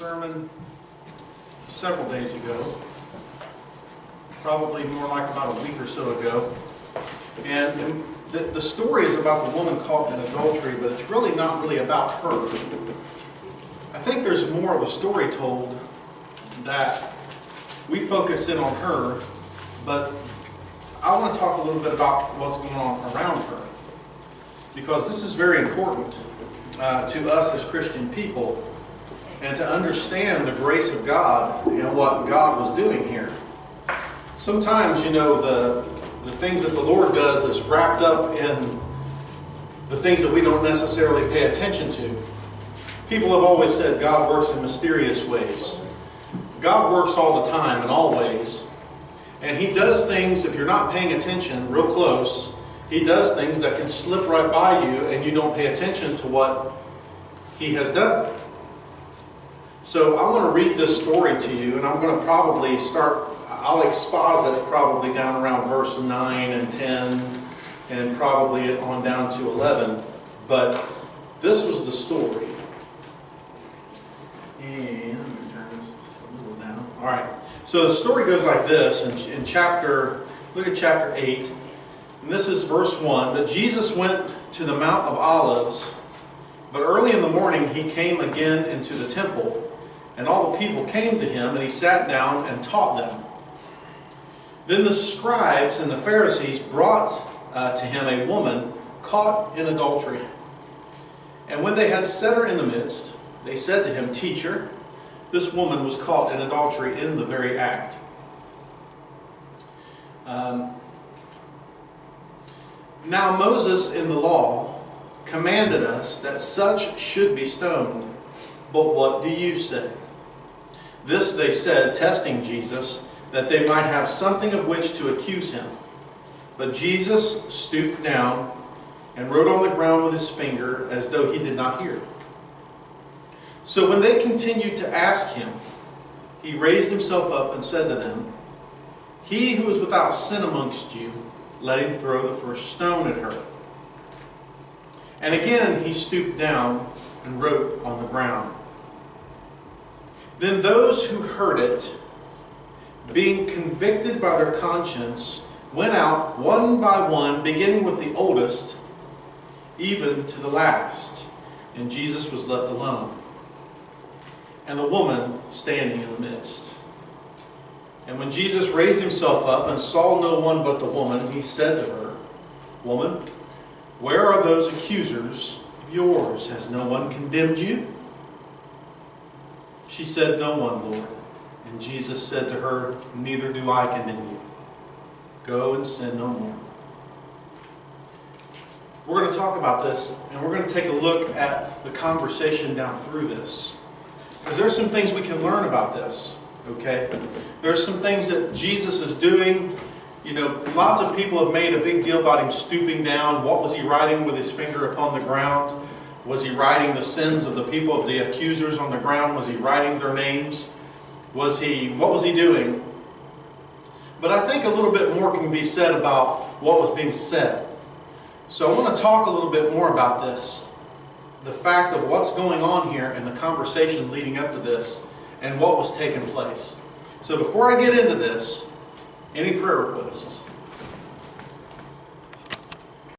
sermon several days ago, probably more like about a week or so ago. And the story is about the woman caught in adultery, but it's really not really about her. I think there's more of a story told that we focus in on her, but I want to talk a little bit about what's going on around her, because this is very important to us as Christian people, and to understand the grace of God and what God was doing here. Sometimes, the things that the Lord does is wrapped up in the things that we don't necessarily pay attention to. People have always said God works in mysterious ways. God works all the time in all ways. And He does things, if you're not paying attention real close, He does things that can slip right by you and you don't pay attention to what He has done. So I want to read this story to you, and I'm going to probably I'll exposit probably down around verse 9 and 10, and probably on down to 11. But this was the story. And let me turn this just a little down. All right. So the story goes like this look at chapter 8. And this is verse 1. But Jesus went to the Mount of Olives, but early in the morning He came again into the temple, and all the people came to Him, and He sat down and taught them. Then the scribes and the Pharisees brought to Him a woman caught in adultery. And when they had set her in the midst, they said to Him, "Teacher, this woman was caught in adultery in the very act." Now Moses in the law commanded us that such should be stoned. But what do you say? This they said, testing Jesus, that they might have something of which to accuse Him. But Jesus stooped down and wrote on the ground with His finger, as though He did not hear. So when they continued to ask Him, He raised Himself up and said to them, "He who is without sin amongst you, let him throw the first stone at her." And again He stooped down and wrote on the ground. Then those who heard it, being convicted by their conscience, went out one by one, beginning with the oldest, even to the last. And Jesus was left alone, and the woman standing in the midst. And when Jesus raised Himself up and saw no one but the woman, He said to her, "Woman, where are those accusers of yours? Has no one condemned you?" She said, "No one, Lord." And Jesus said to her, "Neither do I condemn you. Go and sin no more." We're going to talk about this, and we're going to take a look at the conversation down through this, because there's some things we can learn about this. Okay? There's some things that Jesus is doing. Lots of people have made a big deal about Him stooping down. What was He writing with His finger upon the ground? Was He writing the sins of the people, of the accusers on the ground? Was He writing their names? What was He doing? But I think a little bit more can be said about what was being said. So I want to talk a little bit more about this. The fact of what's going on here and the conversation leading up to this and what was taking place. So before I get into this, any prayer requests?